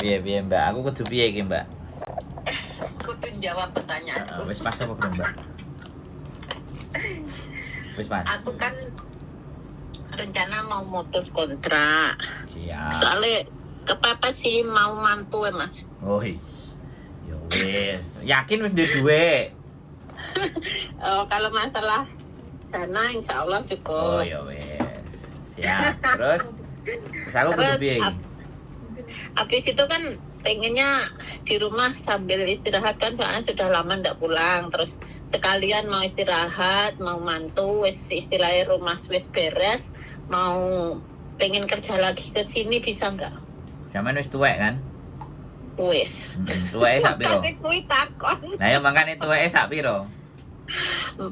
Piye Mbak? Aku kudu piye iki Mbak? Kudu jawab pertanyaanku. Wis pas apa belum Mbak? Wis pas. Aku kan rencana mau mutus kontrak. Siap. Soalnya kepepet sih mau mantu ya Mas. Oh ya wis. Yakin wis duwe? Kalau masalah dana insya Allah Oh cukup. ya wis. Siap. Terus aku kudu piye iki? Habis itu kan pengennya di rumah sambil istirahat kan soalnya sudah lama ndak pulang. Terus sekalian mau istirahat, mau mantu, wis istilahnya rumah wis beres, mau pengen kerja lagi ke sini bisa nggak? Sampeyan wis tuwek kan? Wis. Tuweke sak piro? Makanya kuwi takon. Lah ya mangkane tuweke sak piro? 45.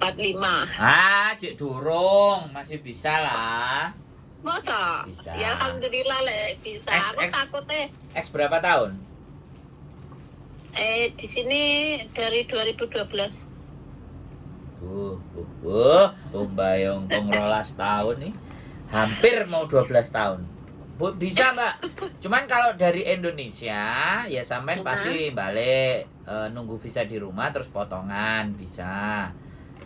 Cik durung, masih bisa lah. Masa? Bisa. Ya alhamdulillah bisa. Aku takutnya X berapa tahun? di sini dari 2012. Bayang kong 12 tahun nih. Hampir mau 12 tahun. Bisa Mbak. Cuman kalau dari Indonesia ya sampean pasti balik nunggu visa di rumah terus potongan bisa.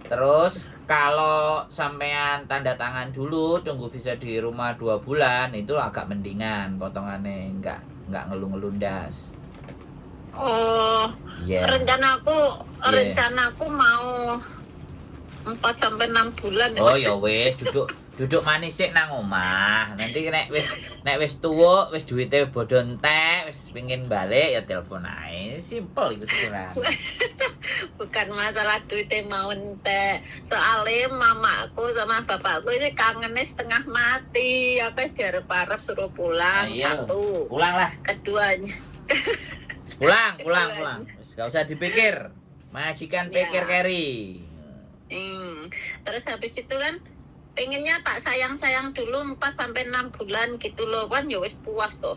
Terus kalau sampean tanda tangan dulu tunggu visa di rumah 2 bulan itu agak mendingan potongannya enggak ngelundas. Oh, Iya. rencanaku mau 4 sampai 6 bulan. Oh ya wis duduk manis sik nang omah. Nanti nek wis tuwa, wis duwite bodho entek, wis pengin balik ya telepon ae. Simpel iku sekarang. Bukan masalah duitnya mau entek. Soalnya mamaku sama bapakku ini kangennya setengah mati. Aku diarep-arep suruh pulang. Satu. Pulang lah. Keduanya. Pulang. Wis gak usah dipikir. Majikan pikir carry. Terus habis itu kan pengennya tak sayang-sayang dulu 4 sampai 6 bulan gitu loh kan ya wis puas toh.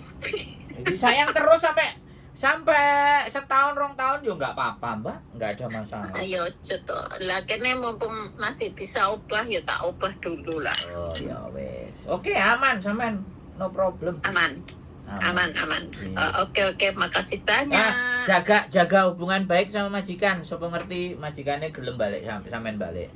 Disayang terus sampai setahun 2 tahun ya nggak apa-apa Mbak, nggak ada masalah. Ayo coto, lah kene mumpung masih bisa ubah ya tak ubah dulu lah. Oh ya wes, oke aman sampean, no problem. Aman. Oke, makasih banyak. Jaga hubungan baik sama majikan, sopo ngerti majikannya gelem balik sampean balik.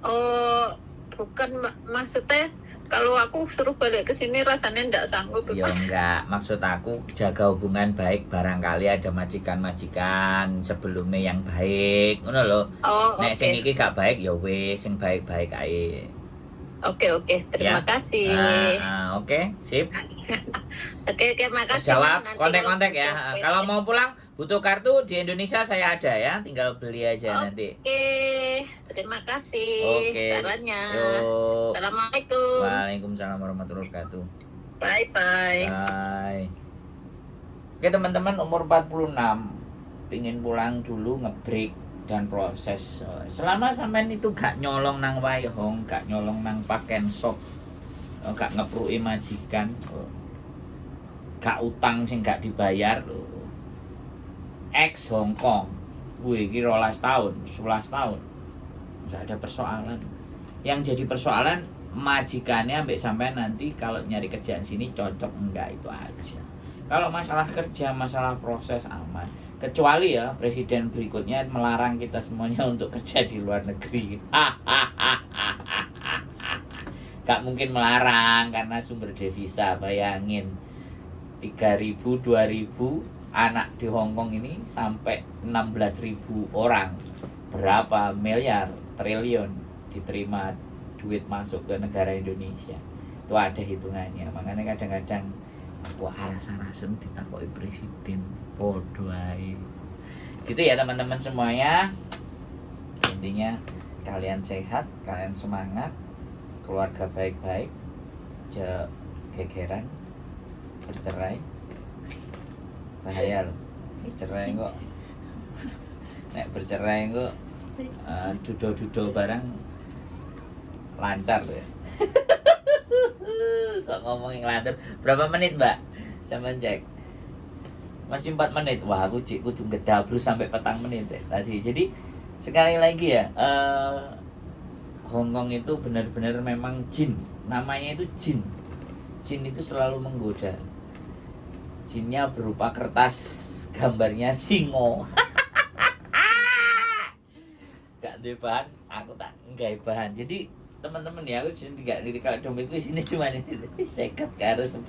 Oh, bukan maksudnya kalau aku suruh balik ke sini rasanya ndak sanggup. Ya enggak, maksud aku jaga hubungan baik barangkali ada majikan-majikan sebelumnya yang baik, ngono lho. Oh, nek sing iki gak baik ya wis sing baik-baik ae. Oke, terima kasih. Oke, sip. Oke, makasih. Jawab, kontak-kontak ya. Kalau mau pulang butuh kartu di Indonesia saya ada ya, tinggal beli aja nanti. Oke, terima kasih sarannya. Yuk. Assalamualaikum. Waalaikumsalam warahmatullahi wabarakatuh. Bye. Oke teman-teman, umur 46 pingin pulang dulu ngebreak dan proses. Selama sampean itu gak nyolong nang wayhong, gak nyolong nang pakaian shop, gak ngepruki majikan, gak utang sing gak dibayar, ex Hongkong, wih iki 12 tahun, 11 tahun, gak ada persoalan. Yang jadi persoalan majikannya ambek sampean nanti kalau nyari kerjaan sini cocok enggak, itu aja. Kalau masalah kerja, masalah proses aman. Kecuali ya presiden berikutnya melarang kita semuanya untuk kerja di luar negeri. Gak mungkin melarang karena sumber devisa. Bayangin 3.000, 2.000 anak di Hongkong ini sampai 16.000 orang. Berapa miliar, triliun diterima duit masuk ke negara Indonesia. Itu ada hitungannya. Makanya kadang-kadang aku alasan ditakoki presiden podo ae. Gitu ya teman-teman semuanya. Intinya kalian sehat, kalian semangat, keluarga baik-baik, gegeran, bercerai. Bahaya loh. Bercerai kok. Nek bercerai kok dudo-dudo barang lancar ya. Kok ngomongin lancar. Berapa menit mbak? Sama cek. Masih 4 menit. Wah aku kudu ngedabru sampai 4 menit ya, tadi. Jadi sekali lagi ya, Hongkong itu benar-benar memang jin. Namanya itu jin. Jin itu selalu menggoda. izinnya berupa kertas gambarnya singo. Gak ada bahan, aku tak nggak bahan. Jadi teman-teman ya, aku sini nggak lirik kalau dompetku sini cuma ini seket karo $10.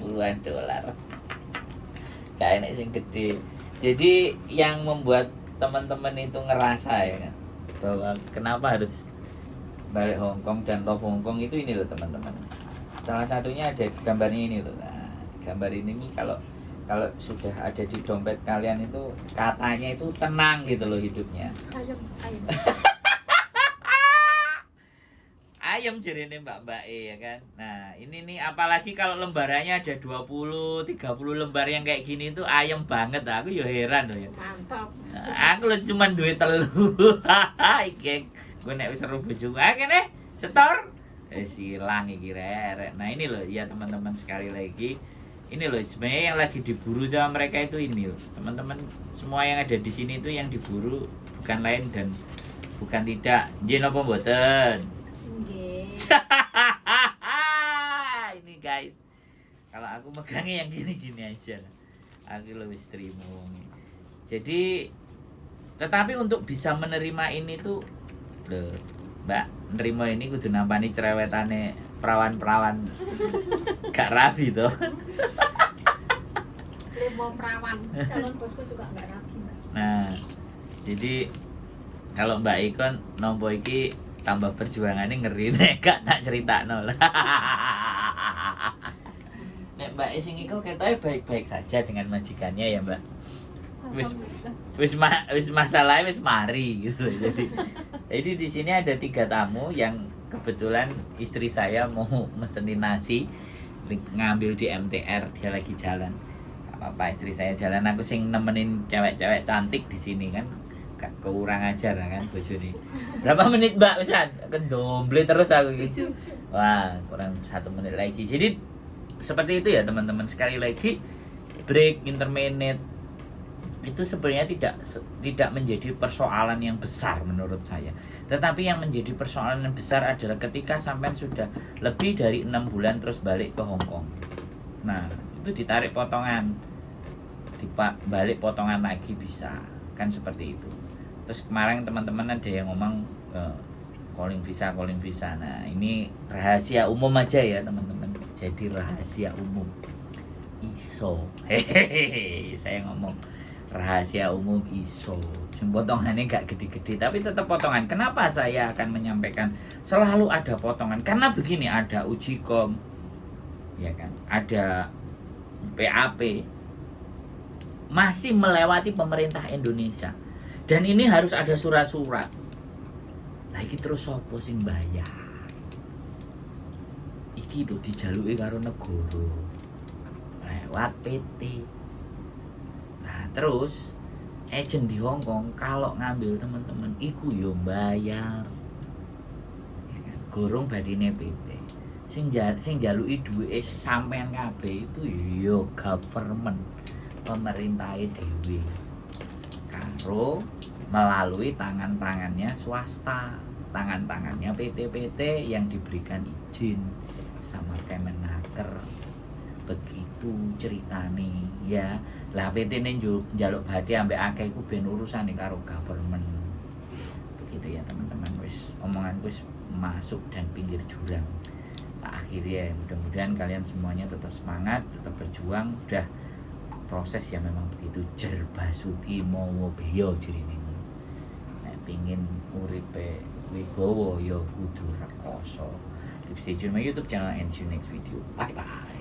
Gak enak sing gede. Jadi yang membuat teman-teman itu ngerasa ya kan, bahwa kenapa harus balik Hongkong dan love Hongkong itu ini loh teman-teman. Salah satunya ada gambarnya ini loh. Nah, gambar ini nih kalau sudah ada di dompet kalian itu katanya itu tenang gitu loh hidupnya. Ayam. Ayam jerene Mbak E ya kan. Nah, ini nih apalagi kalau lembarannya ada 20, 30 lembar yang kayak gini tuh ayam banget. Aku ya heran loh ya. Mantap. Aku lo cuman duit telu. Iki gue nek wis seru bojoku. Ah kene setor. Silang iki rek. Nah, ini loh ya teman-teman sekali lagi. Ini loh sebenarnya yang lagi diburu sama mereka itu ini loh. Teman-teman semua yang ada di sini itu yang diburu bukan lain dan bukan tidak nggih napa mboten. Nggih. Ini guys, kalau aku megangnya yang gini-gini aja, aku lebih terima. Jadi, tetapi untuk bisa menerima ini tuh, loh, Mbak, nerima ini kudu nampani cerewetane perawan-perawan gak rapi tuh. Lemo perawan. Calon bosku juga nggak rapi, Mbak. Nah, jadi kalau Mbak Ikon nompo iki tambah perjuangannya ngeri nek gak tak critakno lah. Nek Mbak sing iku ketoke baik-baik saja dengan majikannya ya, Mbak. Wis masalahnya wis mari gitu loh. Jadi di sini ada 3 tamu yang kebetulan istri saya mau mesenin nasi ngambil di MTR, dia lagi jalan. Gak apa-apa istri saya jalan, aku sing nemenin cewek-cewek cantik di sini kan. Gak kurang ajar kan bojone. Berapa menit Mbak Wisan? Kendomble terus aku gitu. Wah, kurang 1 menit lagi. Jadi seperti itu ya teman-teman. Sekali lagi break interminute itu sebenarnya tidak menjadi persoalan yang besar menurut saya. Tetapi yang menjadi persoalan yang besar adalah ketika sampai sudah lebih dari 6 bulan terus balik ke Hongkong. Nah, itu ditarik potongan. Balik potongan lagi bisa. Kan seperti itu. Terus kemarin teman-teman ada yang ngomong calling visa. Nah, ini rahasia umum aja ya teman-teman. Jadi rahasia umum. Iso. Hehehe, saya ngomong rahasia umum iso. Potongannya gak gede-gede tapi tetap potongan. Kenapa saya akan menyampaikan selalu ada potongan? Karena begini, ada uji kom, ya kan? Ada PAP masih melewati pemerintah Indonesia. Dan ini harus ada surat-surat. Lagi terus sopo sing bayar? Iki lho dijaluki karo negara lewat PT. Nah, terus agent di Hongkong kalau ngambil teman-teman iku yo bayar. Ya kan? Gorong badine PT. Sing jaluki duwe sampean kabeh itu yo government, pemerintahe dhewe. Karo melalui tangan-tangannya swasta, tangan-tangannya PT-PT yang diberikan izin sama Kemenaker. Begitu ceritane ya. Lah PT ne njaluk badhe ambek akeh iku ben urusane karo government. Begitu ya teman-teman, wis omonganku wis masuk dan pinggir jurang. Tak akhiri ya, mudah-mudahan kalian semuanya tetap semangat, tetap berjuang. Udah proses yang memang begitu jer basuki mawa beya jirine. Nek pengin uripe wibawa ya kudu rekoso. Keep stay tune my YouTube channel and see you next video. Bye bye.